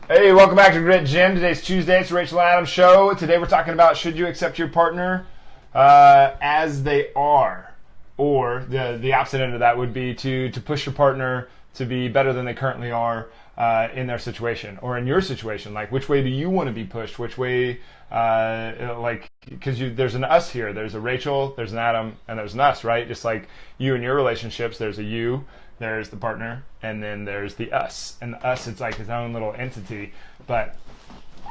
Hey, welcome back to Grit Gym. Today's Tuesday. It's the Rachel Adams Show. Today we're talking about should you accept your partner as they are, or the opposite end of that would be to push your partner to be better than they currently are in their situation or in your situation. Like, which way do you want to be pushed? Which way, because there's an us here. There's a Rachel, there's an Adam, and there's an us, right? Just like you and your relationships, there's a you. There's the partner, and then there's the us. And the us, it's like its own little entity. But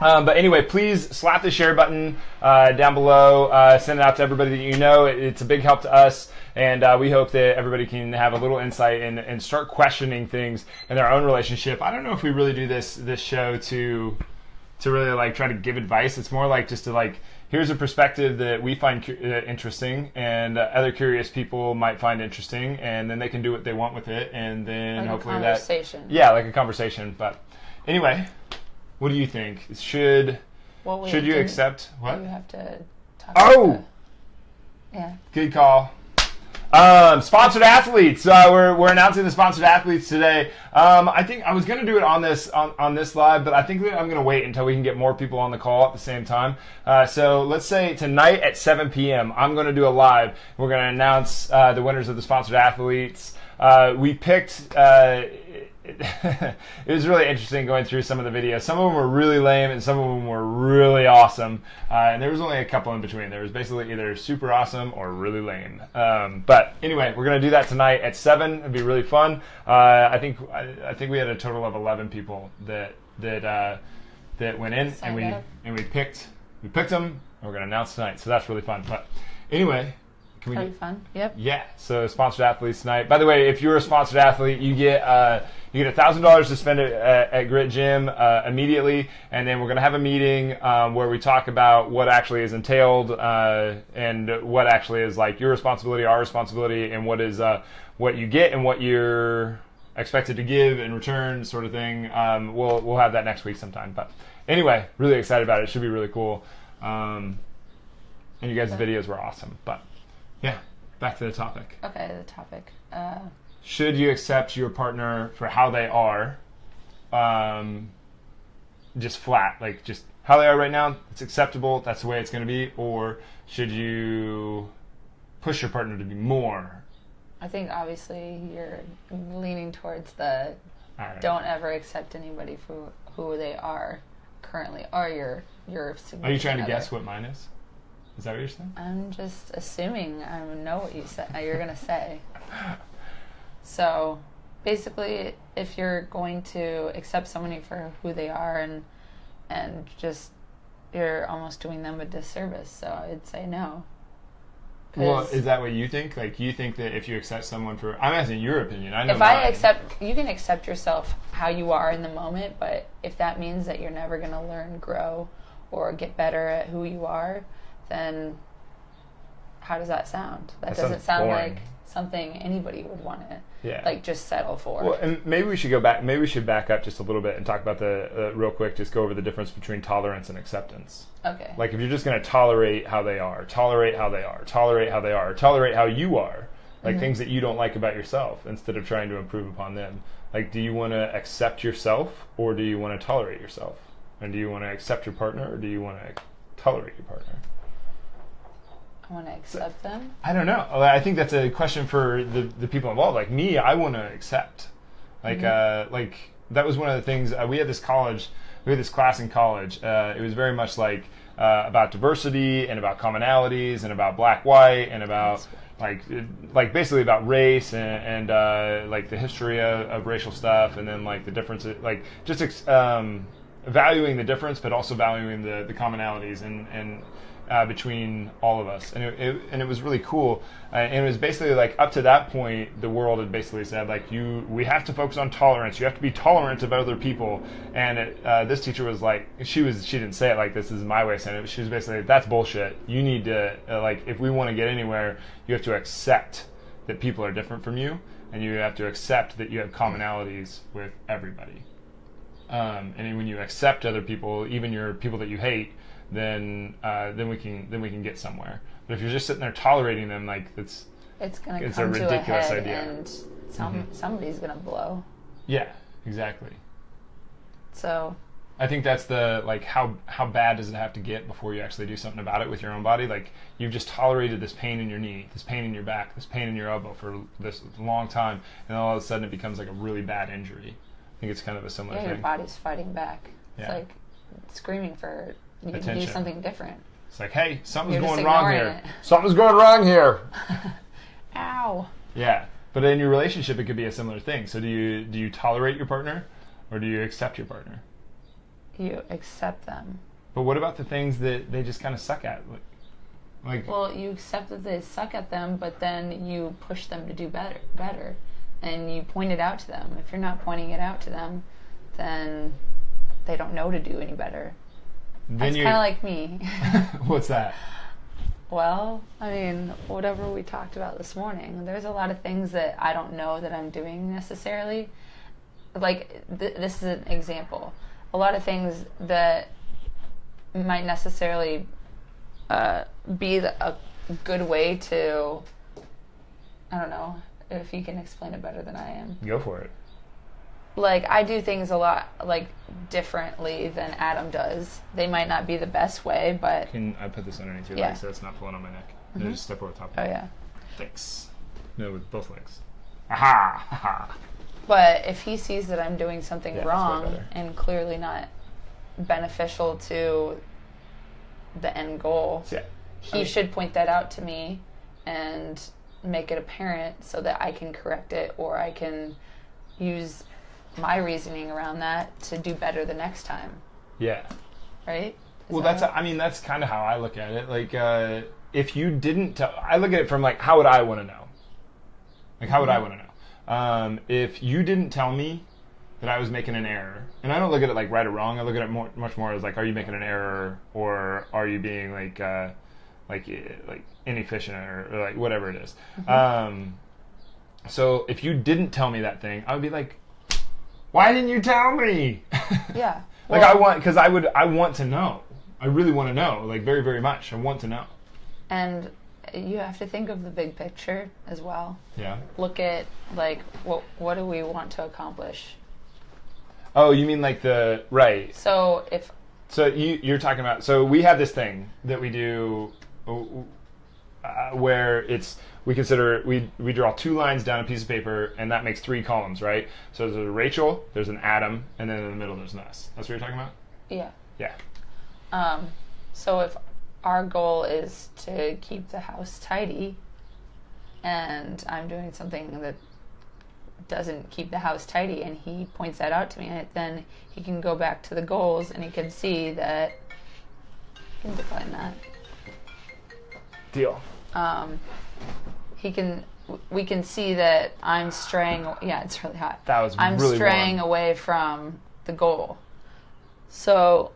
anyway, please slap the share button down below. Send it out to everybody that you know. It's a big help to us, and we hope that everybody can have a little insight and start questioning things in their own relationship. I don't know if we really do this show to really like try to give advice. It's more like just to like, here's a perspective that we find interesting and other curious people might find interesting, and then they can do what they want with it, and then like hopefully a conversation. like a conversation. But anyway, what do you think? Should you accept what? You have to talk about yeah. Good call. Sponsored athletes. We're announcing the sponsored athletes today. I think I was going to do it on this live, but I think that I'm going to wait until we can get more people on the call at the same time. So let's say tonight at 7 p.m. I'm going to do a live. We're going to announce the winners of the sponsored athletes. We picked. It was really interesting going through some of the videos. Some of them were really lame and some of them were really awesome. And there was only a couple in between. There was basically either super awesome or really lame. But anyway, we're going to do that tonight at 7. It'll be really fun. I think we had a total of 11 people that went in and we picked them and we're going to announce tonight. So that's really fun. But anyway, can we That'll be fun. Yep. Yeah. So sponsored athletes tonight. By the way, if you're a sponsored athlete, you get $1,000 to spend at Grit Gym immediately, and then we're going to have a meeting where we talk about what actually is entailed and what actually is like your responsibility, our responsibility, and what is what you get and what you're expected to give in return, sort of thing. We'll have that next week sometime. But anyway, really excited about it. It should be really cool. And you guys' videos were awesome. But yeah, back to the topic. Okay, the topic. Should you accept your partner for how they are, just flat, like just how they are right now, it's acceptable, that's the way it's going to be, or should you push your partner to be more? I think obviously you're leaning towards the don't ever accept anybody for who they are currently, or your significant Are you trying to other. guess what mine is? Is that what you're saying? I'm just assuming I know what you're going to say. So basically, if you're going to accept somebody for who they are and just you're almost doing them a disservice, so I'd say no. Well, is that what you think? Like, you think that if you accept someone for... I'm asking your opinion. I know you can accept yourself how you are in the moment, but if that means that you're never going to learn, grow, or get better at who you are, then how does that sound? That doesn't sound boring. like something anybody would want to like just settle for. Well, and maybe we should go back. Maybe we should back up just a little bit and talk about the real quick. Just go over the difference between tolerance and acceptance. Okay. Like, if you're just going to tolerate how they are, tolerate how they are, tolerate how they are, tolerate how you are, like things that you don't like about yourself, instead of trying to improve upon them. Like, do you want to accept yourself, or do you want to tolerate yourself? And do you want to accept your partner, or do you want to tolerate your partner? I want to accept them? I don't know. I think that's a question for the people involved. Like me, I want to accept. Like that was one of the things we had this class in college. It was very much like about diversity and about commonalities and about black, white, and about like basically about race and like the history of racial stuff, and then like the differences, like just valuing the difference, but also valuing the commonalities and between all of us, and it was really cool. And it was basically like, up to that point, the world had basically said, like, we have to focus on tolerance. You have to be tolerant of other people. And this teacher was like, she didn't say it like this. This is my way of saying it. She was basically, that's bullshit. You need to like, if we want to get anywhere, you have to accept that people are different from you, and you have to accept that you have commonalities with everybody. And when you accept other people, even your people that you hate, then we can get somewhere. But if you're just sitting there tolerating them, like it's going to a come to a ridiculous head, idea. and somebody's going to blow. Yeah, exactly. So I think that's the, like, how bad does it have to get before you actually do something about it with your own body? Like, you've just tolerated this pain in your knee, this pain in your back, this pain in your elbow for this long time, and all of a sudden it becomes like a really bad injury. I think it's kind of a similar Yeah, thing. your body's fighting back. It's Yeah. like screaming for you to do Attention. something different. It's like, hey, something's You're just going wrong ignoring here. it. Something's going wrong here. Ow. Yeah, but in your relationship, it could be a similar thing. So do you tolerate your partner, or do you accept your partner? You accept them. But what about the things that they just kind of suck at? Like, Well, you accept that they suck at them, but then you push them to do better, and you point it out to them. If you're not pointing it out to them, then they don't know to do any better. then That's kind of like me. What's that? Well, I mean, whatever we talked about this morning, there's a lot of things that I don't know that I'm doing necessarily. Like, this is an example. A lot of things that might necessarily be a good way to, I don't know if you can explain it better than I am. Go for it. Like, I do things a lot, like, differently than Adam does. They might not be the best way, but, Can I put this underneath your Yeah. leg so it's not pulling on my neck? No, just step over the top. oh yeah. Thanks. No, with both legs. Aha! Aha! But if he sees that I'm doing something Yeah, that's way wrong better. and clearly not beneficial to the end goal, So, yeah. he should point that out to me and make it apparent so that I can correct it, or I can use my reasoning around that to do better the next time, Yeah. right? Well, that's kind of how I look at it. Like, if you didn't tell, I look at it from, like, how would I want to know? Like, how would I want to know? If you didn't tell me that I was making an error, and I don't look at it like right or wrong, I look at it much more as, like, are you making an error, or are you being, like inefficient, or like, whatever it is. So if you didn't tell me that thing, I would be like, why didn't you tell me? Yeah. Like, Well, I want to know. I really want to know, like, very, very much. I want to know. and you have to think of the big picture as well. Yeah. Look at, like, what do we want to accomplish? Oh, you mean like right. So if So you're talking about, so we have this thing that we do where we draw two lines down a piece of paper, and that makes 3 columns, right? So there's a Rachel, there's an Adam, and then in the middle there's an us. That's what you're talking about? yeah. Yeah. So if our goal is to keep the house tidy, and I'm doing something that doesn't keep the house tidy, and he points that out to me, then he can go back to the goals, and he can see that. He can define that. Deal. We can see that I'm straying. Yeah, it's really hot. That was I'm really straying warm. away from the goal. So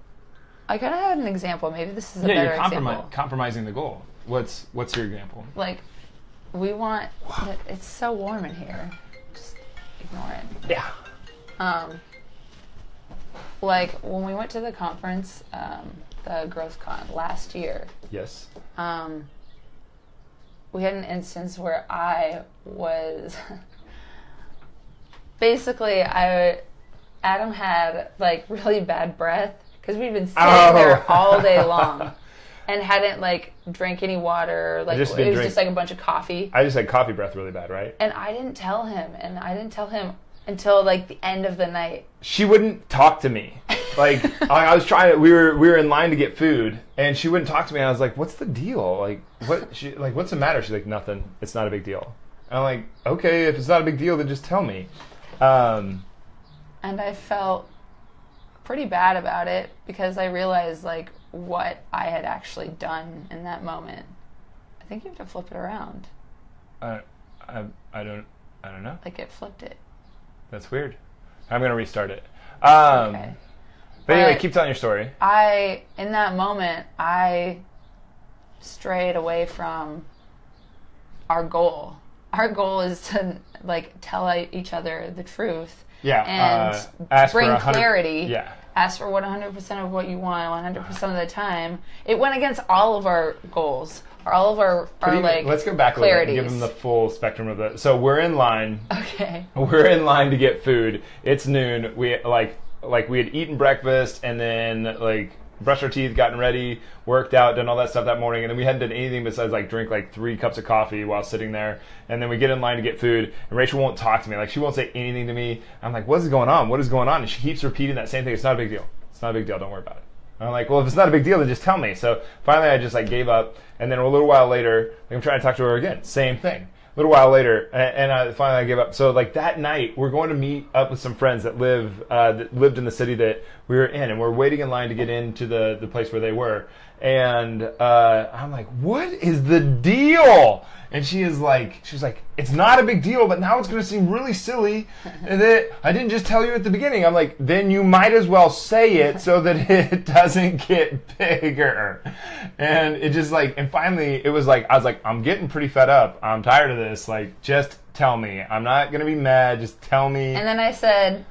I kind of had an example. Maybe this is a Yeah, better you're example. compromising the goal. What's your example? Like, we want. It's so warm in here. Just ignore it. Yeah. Like when we went to the conference, the Growth Con last year. Yes. We had an instance where I was basically Adam had like really bad breath because we'd been sitting there all day long and hadn't like drank any water. Like Just it been was drink- just like a bunch of coffee. I just had coffee breath really bad, right? And I didn't tell him, until like the end of the night. She wouldn't talk to me. Like, I was trying to, we were in line to get food, and she wouldn't talk to me. And I was like, "What's the deal? Like, what's the matter?" She's like, "Nothing. It's not a big deal." And I'm like, "Okay, if it's not a big deal, then just tell me." And I felt pretty bad about it because I realized like what I had actually done in that moment. I think you have to flip it around. I don't know. Like it flipped it. That's weird. I'm gonna restart it. Okay. But anyway, But- keep telling your story. In that moment, I strayed away from our goal. Our goal is to like tell each other the truth. Yeah. And ask for bring 100 clarity. Yeah. Ask for 100% of what you want 100% of the time. It went against all of our goals, or all of our like Let's go back a little bit and give clarities. them the full spectrum of it. So we're in line. Okay. We're in line to get food. It's noon. like we had eaten breakfast and then like brushed our teeth, gotten ready, worked out, done all that stuff that morning, and then we hadn't done anything besides like drink like 3 cups of coffee while sitting there. And then we get in line to get food, and Rachel won't talk to me. Like she won't say anything to me. I'm like, what is going on? What is going on? And she keeps repeating that same thing. It's not a big deal. It's not a big deal. Don't worry about it. And I'm like, well, if it's not a big deal, then just tell me. So finally, I just like gave up. And then a little while later, like, I'm trying to talk to her again. Same thing. A little while later, and finally I gave up. So like that night, we're going to meet up with some friends that lived in the city that we were in, and we're waiting in line to get into the place where they were. And I'm like, what is the deal? And she was like, it's not a big deal, but now it's going to seem really silly that I didn't just tell you at the beginning. I'm like, then you might as well say it so that it doesn't get bigger. And it just like, and finally it was like, I was like, I'm getting pretty fed up. I'm tired of this. Like, just tell me. I'm not going to be mad. Just tell me. And then I said,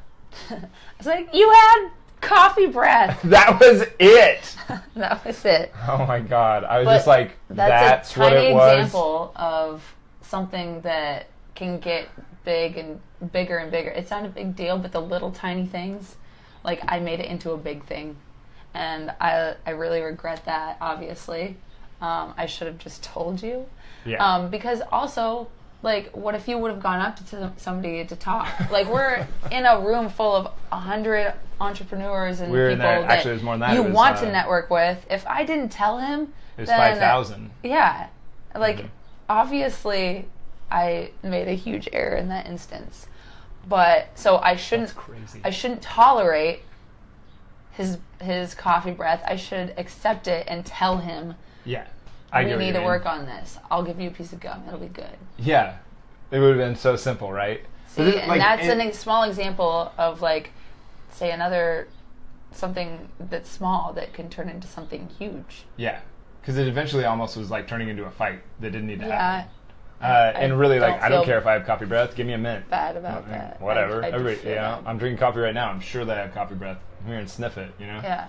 you had coffee breath. That was it. That was it. Oh my God. I was just like, that's what it was. That's a tiny example of something that can get big and bigger and bigger. It's not a big deal, but the little tiny things, like I made it into a big thing. And I really regret that, obviously. I should have just told you. Yeah. Because also, like, what if you would have gone up to somebody to talk? Like, we're in a room full of 100 entrepreneurs and people that actually, there's more than that. you want to network with. If I didn't tell him, it was 5,000. Yeah, like obviously, I made a huge error in that instance. But so I shouldn't. That's crazy. I shouldn't tolerate his coffee breath. I should accept it and tell him. Yeah. We need to work on this. I'll give you a piece of gum. It'll be good. Yeah. It would have been so simple, right? See, and that's a small example of, like, say something that's small that can turn into something huge. Yeah. Because it eventually almost was, like, turning into a fight that didn't need to happen. Yeah. And really, like, I don't care if I have coffee breath. Give me a mint. Bad about that. Whatever. I I'm drinking coffee right now. I'm sure that I have coffee breath. I'm here and sniff it, you know? Yeah.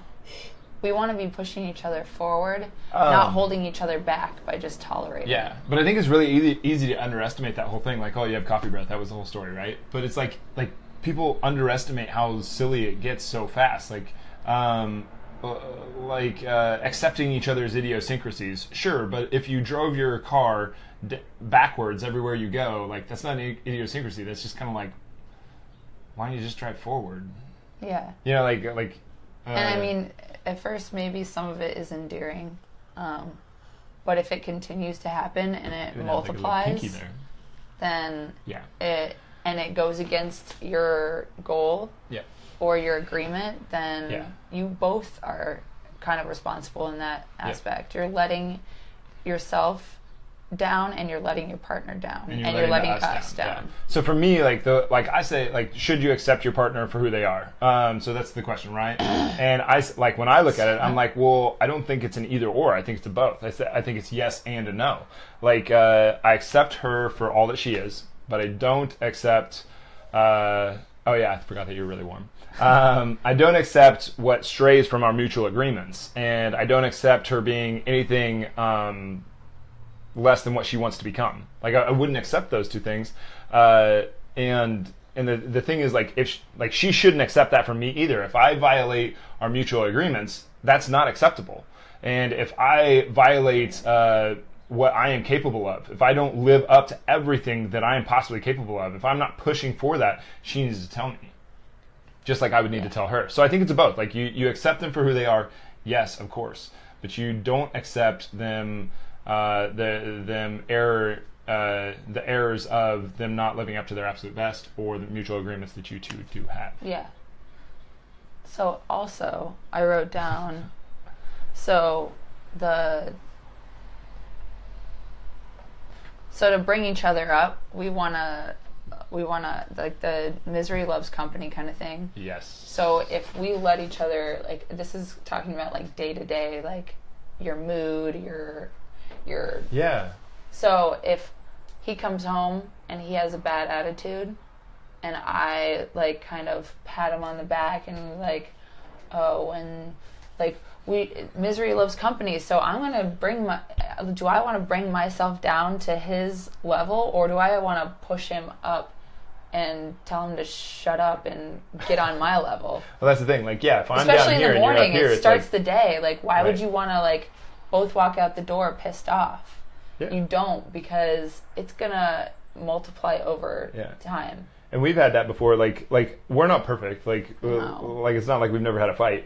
We want to be pushing each other forward, not holding each other back by just tolerating. Yeah, but I think it's really easy to underestimate that whole thing. Like, oh, you have coffee breath. That was the whole story, right? But it's like people underestimate how silly it gets so fast. Like accepting each other's idiosyncrasies, sure. But if you drove your car backwards everywhere you go, like that's not an idiosyncrasy. That's just kind of like, why don't you just drive forward? Yeah. You know, like. And I mean, at first, maybe some of it is endearing, but if it continues to happen and it multiplies, then it goes against your goal or your agreement, then you both are kind of responsible in that aspect. You're letting yourself down and you're letting your partner down and you're letting us down. Yeah. So for me, like I say, should you accept your partner for who they are? So that's the question, right? And when I look at it, I'm like, well, I don't think it's an either or. I think it's a both. I think it's yes and a no. Like I accept her for all that she is, but I don't accept. Oh yeah, I forgot that you're really warm. I don't accept what strays from our mutual agreements, and I don't accept her being anything less than what she wants to become. Like I wouldn't accept those two things. And the thing is, like, she shouldn't accept that from me either. If I violate our mutual agreements, that's not acceptable. And if I violate what I am capable of, if I don't live up to everything that I am possibly capable of, if I'm not pushing for that, she needs to tell me. Just like I would need to tell her. So I think it's a both. Like you accept them for who they are, yes, of course, but you don't accept them. The errors of them not living up to their absolute best, or the mutual agreements that you two do have. Yeah. So also, I wrote down. So to bring each other up, we wanna like the misery loves company kind of thing. Yes. So if we let each other, like, this is talking about like day to day, like your mood, your So if he comes home and he has a bad attitude and I like kind of pat him on the back and like, oh, and like misery loves company, so I'm going to do I want to bring myself down to his level, or do I want to push him up and tell him to shut up and get on my level. Well, that's the thing. Like, yeah, if I'm Especially down here in the morning, and you're up here, it starts it's the day. Like, why would Right. you want to, like, both walk out the door pissed off? Yeah. You don't, because it's going to multiply over Yeah. time. And we've had that before. Like we're not perfect. No. Like it's not like we've never had a fight.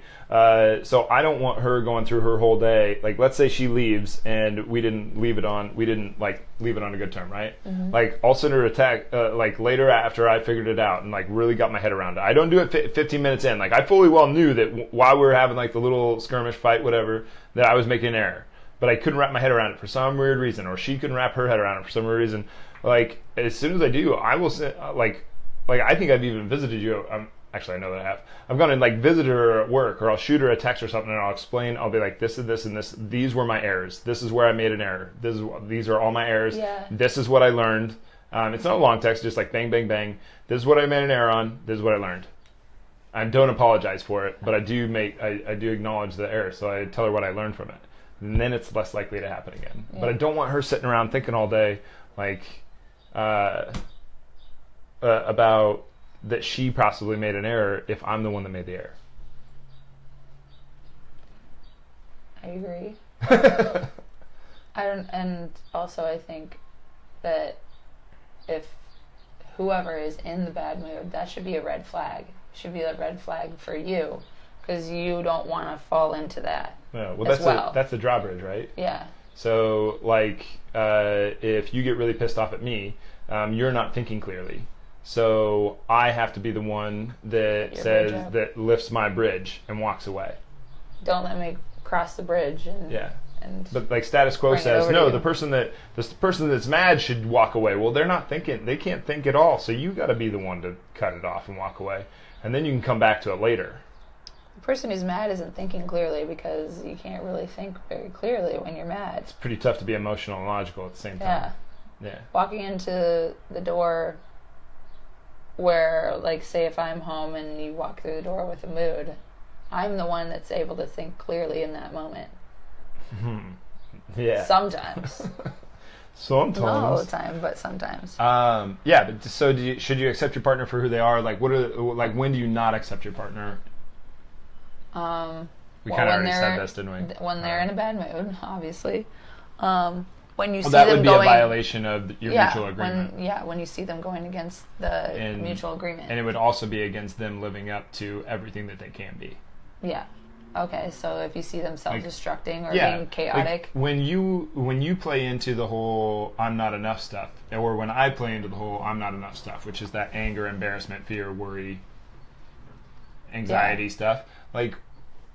So I don't want her going through her whole day. Like, let's say she leaves and we didn't leave it on a good term, right? Mm-hmm. Like, I'll send her a text like later after I figured it out and like really got my head around it. I don't do it 15 minutes in. Like, I fully well knew that while we were having like the little skirmish fight, whatever, that I was making an error. But I couldn't wrap my head around it for some weird reason, or she couldn't wrap her head around it for some weird reason. Like, as soon as I do, I will send like I think I've even visited you. Actually, I know that I have. I've gone and like visited her at work, or I'll shoot her a text or something, and I'll explain. I'll be like, this and this and this. These were my errors. This is where I made an error. These are all my errors. Yeah. This is what I learned. It's not a long text, just like bang, bang, bang. This is what I made an error on. This is what I learned. I don't apologize for it, but I do acknowledge the error. So I tell her what I learned from it, and then it's less likely to happen again. Yeah. But I don't want her sitting around thinking all day, like. About that she possibly made an error if I'm the one that made the error. I agree. And also I think that if whoever is in the bad mood, that should be a red flag. Should be a red flag for you, because you don't want to fall into that. Yeah, well, that's the drawbridge, right? Yeah. So, like, if you get really pissed off at me, you're not thinking clearly. So I have to be the one that that lifts my bridge and walks away. Don't let me cross the bridge. But like status quo says, no, the person that's mad should walk away. Well, they're not thinking. They can't think at all. So you got to be the one to cut it off and walk away, and then you can come back to it later. The person who's mad isn't thinking clearly, because you can't really think very clearly when you're mad. It's pretty tough to be emotional and logical at the same time. Yeah. Walking into the door where, like, say if I'm home and you walk through the door with a mood, I'm the one that's able to think clearly in that moment. Yeah. Sometimes. Sometimes. Not all the time, but sometimes. Yeah, but so should you accept your partner for who they are? Like, when do you not accept your partner? We kind of already said this, didn't we? When they're in a bad mood, obviously. When you see that them would be a violation of your mutual agreement. When you see them going against the mutual agreement. And it would also be against them living up to everything that they can be. Yeah. Okay, so if you see them self-destructing or being chaotic. Like when you play into the whole I'm not enough stuff, or when I play into the whole I'm not enough stuff, which is that anger, embarrassment, fear, worry, anxiety stuff, like,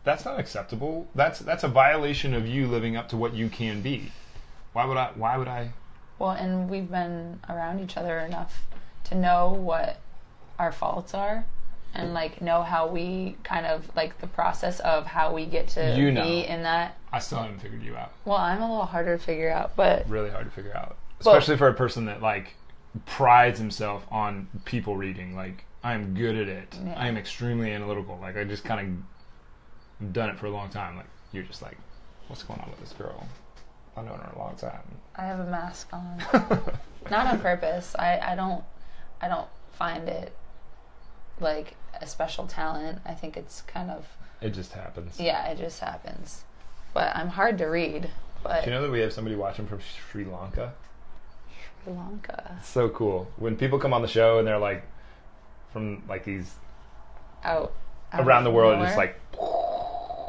that's not acceptable. That's a violation of you living up to what you can be. Why would I? Well, and we've been around each other enough to know what our faults are, and like know how we kind of like the process of how we get to be in that. I still haven't figured you out. Well, I'm a little harder to figure out, but really hard to figure out, especially for a person that like prides himself on people reading. Like, I'm good at it. Yeah. I am extremely analytical. Like, I just kind of done it for a long time. Like, you're just like, what's going on with this girl? I've known her a long time. I have a mask on. Not on purpose. I don't find it like a special talent. I think it's kind of... It just happens. Yeah, it just happens. But I'm hard to read. But do you know that we have somebody watching from Sri Lanka? Sri Lanka. It's so cool. When people come on the show and they're like from like these... Out around the world, just like...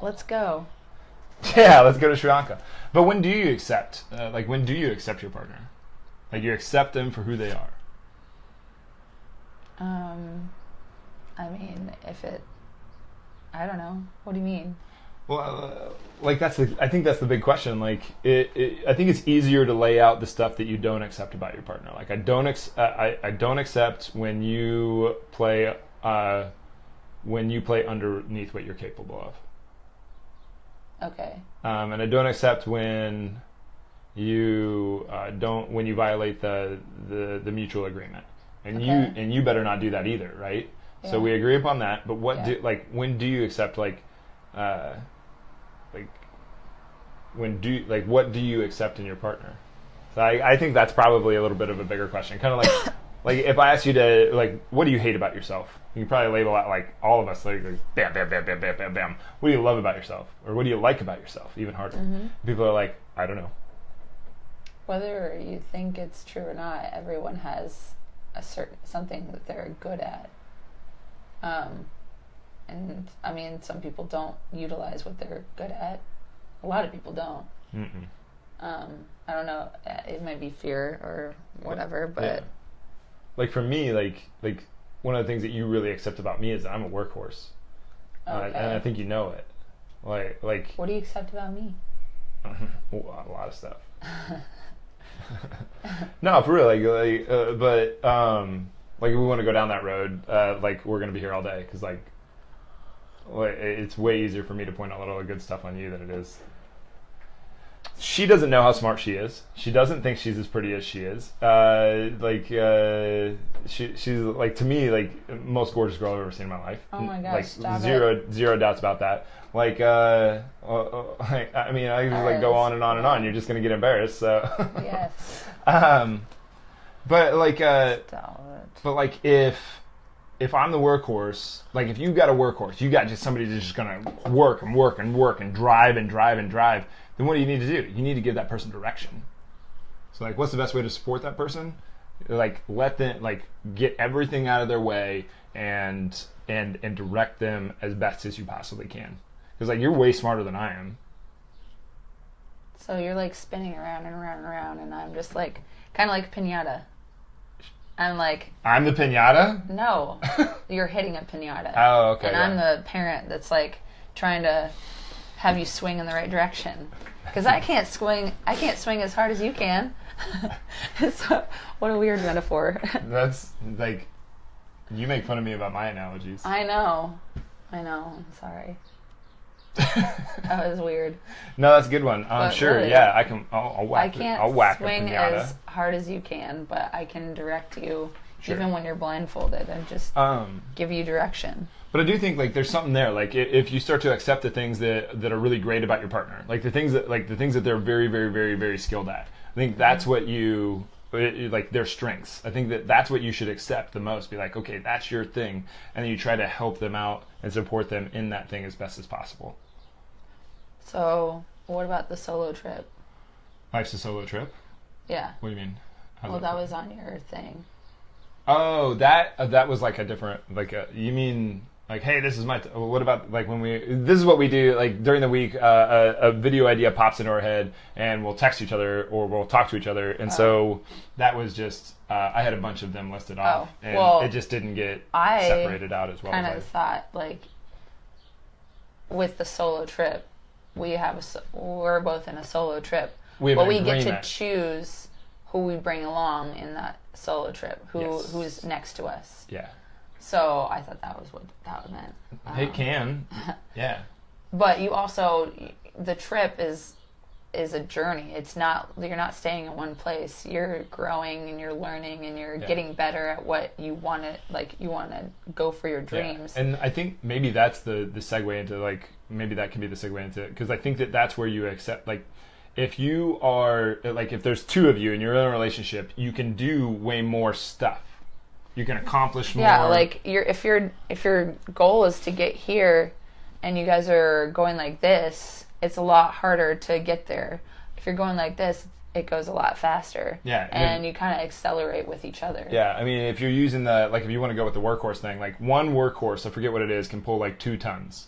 Let's go. Yeah, let's go to Sri Lanka. But when do you accept? When do you accept your partner? Like, you accept them for who they are. I mean, I don't know. What do you mean? Well, I think that's the big question. Like, I think it's easier to lay out the stuff that you don't accept about your partner. Like, I don't accept when you play underneath what you're capable of. Okay. And I don't accept when you violate the mutual agreement, and you better not do that either, right? Yeah. So we agree upon that. But when do you accept what do you accept in your partner? So I think that's probably a little bit of a bigger question. Kind of like like if I ask you to like, what do you hate about yourself? You can probably label out like all of us like bam, bam, bam, bam, bam, bam, bam. What do you love about yourself, or what do you like about yourself? Even harder. People are like, I don't know. Whether you think it's true or not, everyone has a certain something that they're good at. And I mean, some people don't utilize what they're good at. A lot of people don't. I don't know. It might be fear or whatever, but yeah. Like for me, like one of the things that you really accept about me is that I'm a workhorse, and I think you know it. Like what do you accept about me? A lot of stuff. No, for real. But like if we want to go down that road, like we're gonna be here all day because like it's way easier for me to point out all the good stuff on you than it is. She doesn't know how smart she is. She doesn't think she's as pretty as she is. She's like, to me, like most gorgeous girl I've ever seen in my life. Oh my gosh, like stop zero doubts about that. Like I mean, I can just like go on and on and on. You're just gonna get embarrassed. So yes. But like Stop it. but like if I'm the workhorse, like if you got a workhorse, you got just somebody that's just gonna work and work and work and drive and drive and drive. Then what do you need to do? You need to give that person direction. So like, what's the best way to support that person? Like, let them like get everything out of their way and direct them as best as you possibly can. Because like, you're way smarter than I am. So you're like spinning around and around and around, and I'm just like kind of like a piñata. I'm like, I'm the piñata? No, you're hitting a piñata. Oh, okay. And I'm the parent that's like trying to have you swing in the right direction, because I can't swing as hard as you can. So, what a weird metaphor. That's like, you make fun of me about my analogies. I know, I'm sorry. That was weird. No, that's a good one. Sure, really, yeah, I can. I'll whack. I'll whack swing a piñata as hard as you can, but I can direct you, sure, even when you're blindfolded, and just give you direction. But I do think like there's something there. Like if you start to accept the things that are really great about your partner, like the things that they're very, very, very, very skilled at. I think that's what you like, their strengths. I think that's what you should accept the most. Be like, okay, that's your thing, and then you try to help them out and support them in that thing as best as possible. So, what about the solo trip? Life's a solo trip? Yeah. What do you mean? Well, that was on your thing. Oh, that was like a different, like you mean like, hey, this is my what about like when this is what we do, like during the week, a video idea pops into our head and we'll text each other or we'll talk to each other, and so that was just I had a bunch of them listed off, and it just didn't get separated out as well. I kind of thought like with the solo trip, we're both in a solo trip, but we get to choose who we bring along in that solo trip, who's next to us. Yeah. So I thought that was what that meant. It can, yeah. But you also, the trip is a journey. It's not, you're not staying in one place. You're growing and you're learning and you're getting better at what you want to, like you want to go for your dreams. Yeah. And I think maybe that's the segue into like, maybe that can be the segue into it, because I think that's where you accept, like, if you are, like, if there's two of you and you're in a relationship, you can do way more stuff. You can accomplish more. Yeah, like if your goal is to get here, and you guys are going like this, it's a lot harder to get there. If you're going like this, it goes a lot faster. Yeah, and you kind of accelerate with each other. Yeah, I mean, if you're using if you want to go with the workhorse thing, like one workhorse, I forget what it is, can pull like 2 tons,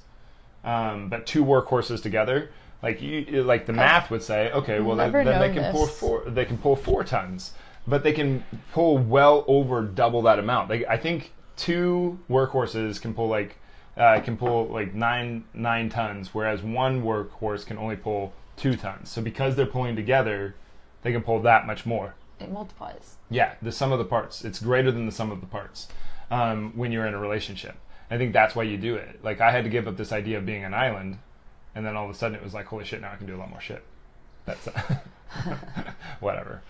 but 2 workhorses together, like the math would say, okay, well then they can pull 4. They can pull 4 tons. But they can pull well over double that amount. I think 2 workhorses can pull like 9 tons, whereas 1 workhorse can only pull 2 tons. So because they're pulling together, they can pull that much more. It multiplies. Yeah, the sum of the parts. It's greater than the sum of the parts when you're in a relationship. I think that's why you do it. Like, I had to give up this idea of being an island, and then all of a sudden it was like, holy shit, now I can do a lot more shit. That's whatever.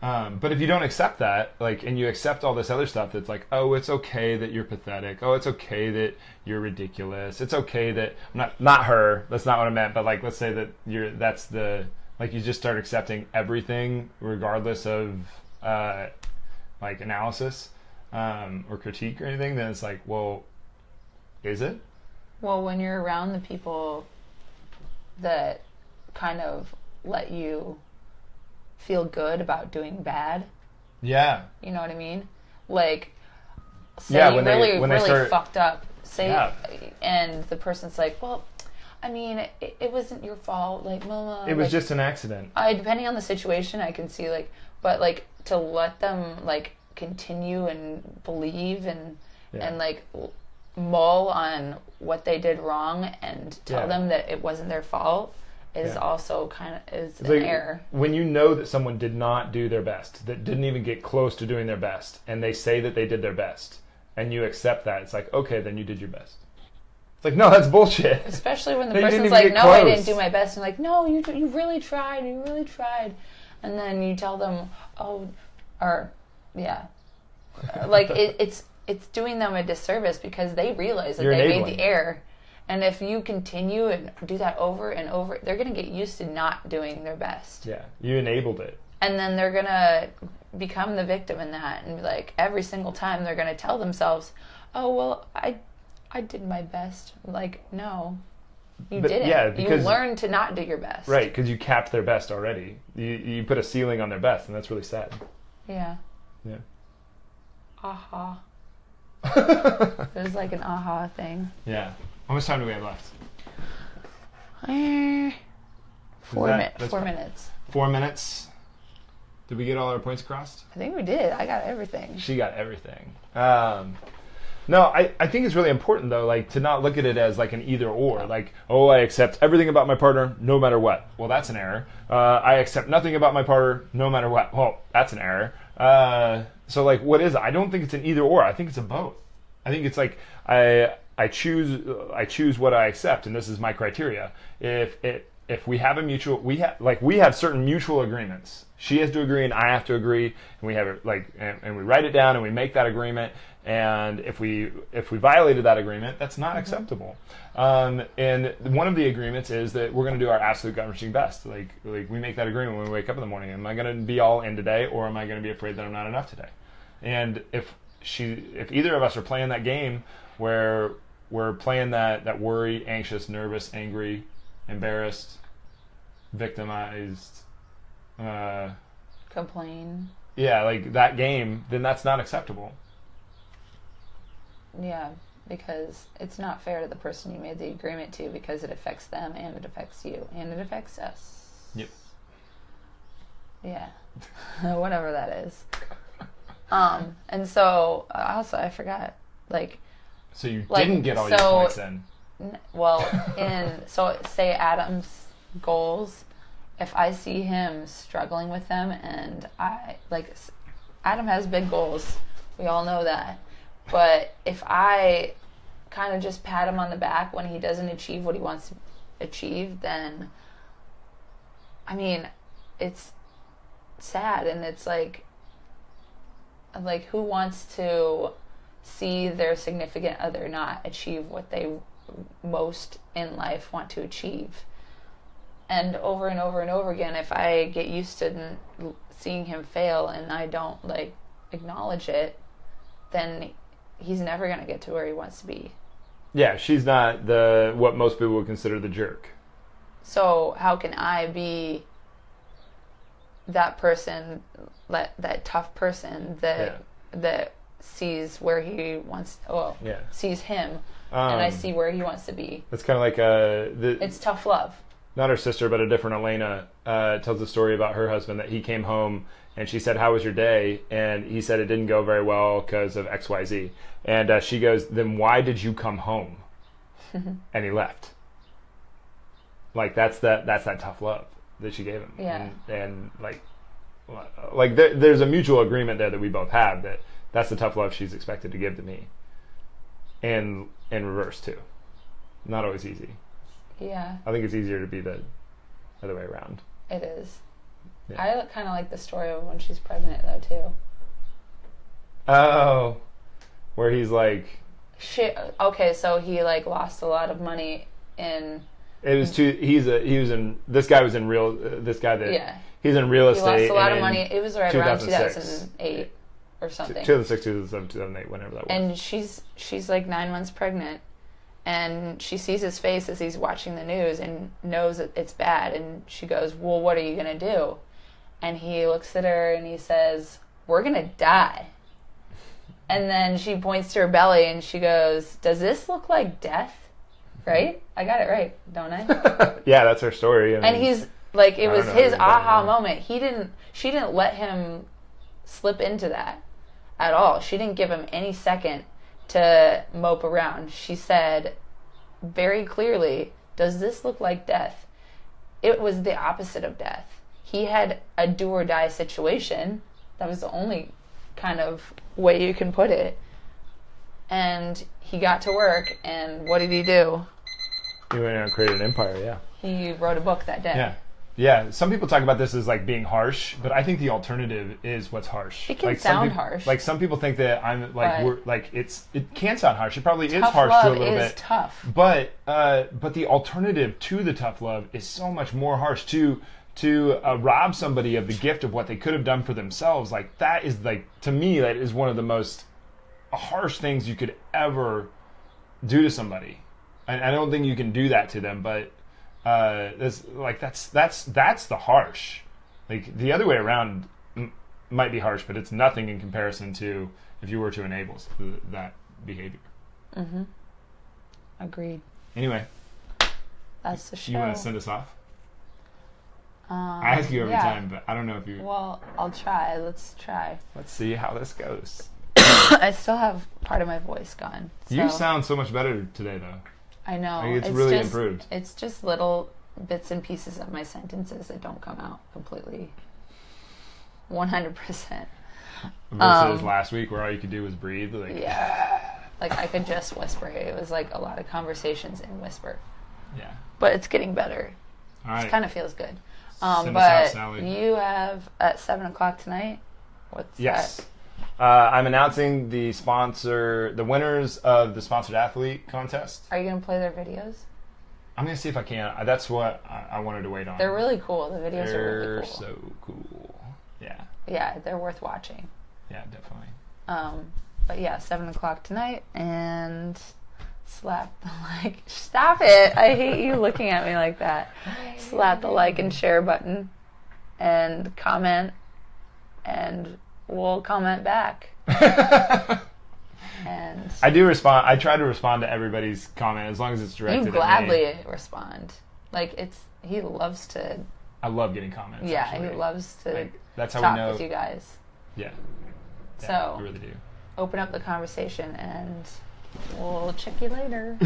But if you don't accept that, like, and you accept all this other stuff that's like, oh, it's okay that you're pathetic. Oh, it's okay that you're ridiculous. It's okay that not her. That's not what I meant. But like, let's say that you just start accepting everything regardless of like analysis or critique or anything, then it's like, well, is it? Well, when you're around the people that kind of let you feel good about doing bad, Yeah. you know what I mean? Like, say Yeah, you when they- really, when they really start- fucked up, say, Yeah. and the person's like, well, I mean, it wasn't your fault, like, It was just an accident. depending on the situation, I can see, like, but, like, to let them, like, continue and believe and, like, mull on what they did wrong and tell them that it wasn't their fault is also kind of, is an Like, error. when you know that someone did not do their best, that didn't even get close to doing their best, and they say that they did their best, and you accept that, it's like, okay, then you did your best. It's like, no, that's bullshit. Especially when the No, you didn't person's even like, get no, I close. didn't do my best. And like, no, you really tried. You really tried. And then you tell them, oh, or, yeah. Like, it's doing them a disservice because they realize that You're they enabling made the it. error. And if you continue and do that over and over, they're going to get used to not doing their best. Yeah, you enabled it. And then they're going to become the victim in that. And like, every single time they're going to tell themselves, oh, well, I did my best. Like, no, you But, didn't. yeah, You because- learned to not do your best. Right, because you capped their best already. You put a ceiling on their best, and that's really sad. Yeah. Yeah. Aha. There's like an aha thing. Yeah. How much time do we have left? 4 that's fine. minutes. 4 minutes. Did we get all our points crossed? I think we did. I got everything. She got everything. No, I think it's really important though, like to not look at it as like an either or, like, oh, I accept everything about my partner no matter what. Well, that's an error. I accept nothing about my partner no matter what. Well, that's an error. So like, what is it? I don't think it's an either or. I think it's a both. I think it's like I choose what I accept, and this is my criteria. If we have a mutual, we have certain mutual agreements. She has to agree, and I have to agree, and we have it and we write it down, and we make that agreement. And if we violated that agreement, that's not acceptable. And one of the agreements is that we're going to do our absolute governing best. Like we make that agreement when we wake up in the morning. Am I going to be all in today, or am I going to be afraid that I'm not enough today? And if either of us are playing that game where we're playing that worry, anxious, nervous, angry, embarrassed, victimized, Complain. yeah, like that game, then that's not acceptable. Yeah, because it's not fair to the person you made the agreement to, because it affects them and it affects you and it affects us. Yep. Yeah. Whatever that is. And so also I forgot, like, So you Like, didn't get all your so- points in. so say Adam's goals, if I see him struggling with them, and Adam has big goals, we all know that, but if I kind of just pat him on the back when he doesn't achieve what he wants to achieve, then I mean, it's sad, and it's like who wants to see their significant other not achieve what they most in life want to achieve? And over and over and over again, if I get used to seeing him fail and I don't like acknowledge it, then he's never going to get to where he wants to be. Yeah, she's not what most people would consider the jerk. So how can I be that person, that tough person that sees where he wants, sees him, and I see where he wants to be? It's kind of like It's tough love. not her sister, but a different Elena, tells a story about her husband that he came home and she said, "How was your day?" And he said it didn't go very well because of XYZ. And she goes, "Then why did you come home?" And he left. Like that's that tough love that she gave him. Yeah. And like there's a mutual agreement there that we both have, that's the tough love she's expected to give to me. And in reverse too. Not always easy. Yeah, I think it's easier to be the other way around. it is. Yeah. I kind of like the story of when she's pregnant, though, too. Oh, where he's like, Okay, so he like lost a lot of money in. it was too. This guy was in real. This guy that Yeah. he's in real He estate. lost a lot of and money. It was right around 2006. 2008. or something. 2006, 2007, 2008, whenever that was. And she's like 9 months pregnant, and she sees his face as he's watching the news and knows that it's bad. And she goes, "Well, what are you gonna do?" And he looks at her and he says, "We're gonna die." And then she points to her belly and she goes, "Does this look like death?" Right? I got it right, don't I? Yeah, that's her story. I mean, and he's like, it was his anything aha about moment. She didn't let him slip into that at all. She didn't give him any second to mope around. She said very clearly, "Does this look like death?" It was the opposite of death. He had a do or die situation. That was the only kind of way you can put it. And he got to work, and what did he do? He went out and created an empire, yeah. He wrote a book that day. Yeah. Yeah, some people talk about this as like being harsh, but I think the alternative is what's harsh. It can like sound harsh. Like some people think that I'm like it can sound harsh. It probably is tough harsh love to a little is bit. tough. But the alternative to the tough love is so much more harsh. To rob somebody of the gift of what they could have done for themselves, like that is like, to me, that is one of the most harsh things you could ever do to somebody. And I don't think you can do that to them, but that's the harsh. Like the other way around might be harsh, but it's nothing in comparison to if you were to enable that behavior. Mm-hmm. Agreed. Anyway, that's the show. you want to send us off? I ask you every time, but I don't know if you... Well, I'll try. Let's try. Let's see how this goes. I still have part of my voice gone. So. You sound so much better today, though. I know. Like it's really improved. It's just little bits and pieces of my sentences that don't come out completely 100%. Versus last week where all you could do was breathe. Like, yeah. Like I could just whisper. It was like a lot of conversations in whisper. Yeah. But it's getting better. All right. It kind of feels good. Send But us out, Sally. you have at 7 o'clock tonight. What's Yes. that? I'm announcing the winners of the sponsored athlete contest. Are you going to play their videos? I'm going to see if I can. That's what I wanted to wait on. They're really cool. The videos are really They're cool. so cool. Yeah. Yeah, they're worth watching. Yeah, definitely. But yeah, 7 o'clock tonight, and slap the like. Stop it! I hate you looking at me like that. Slap the like and share button, and comment, and we'll comment back. And I do respond. I try to respond to everybody's comment as long as it's directed you at gladly me. respond. Like he loves to. I love getting comments. Yeah, actually. he loves to Like, that's how talk we know. with you guys. Yeah. So we really do. Open up the conversation, and we'll check you later.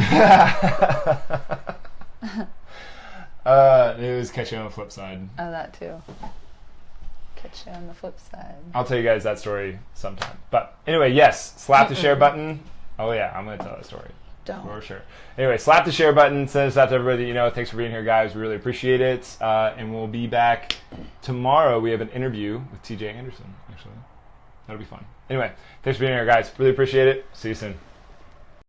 It was catch you on the flip side. Oh, that too. Catch you on the flip side. I'll tell you guys that story sometime. But anyway, yes, slap the share button. Oh yeah, I'm going to tell that story. Don't. For sure. Anyway, slap the share button. Send us out to everybody that you know. Thanks for being here, guys. We really appreciate it. And we'll be back tomorrow. We have an interview with TJ Anderson, actually. That'll be fun. Anyway, thanks for being here, guys. Really appreciate it. See you soon.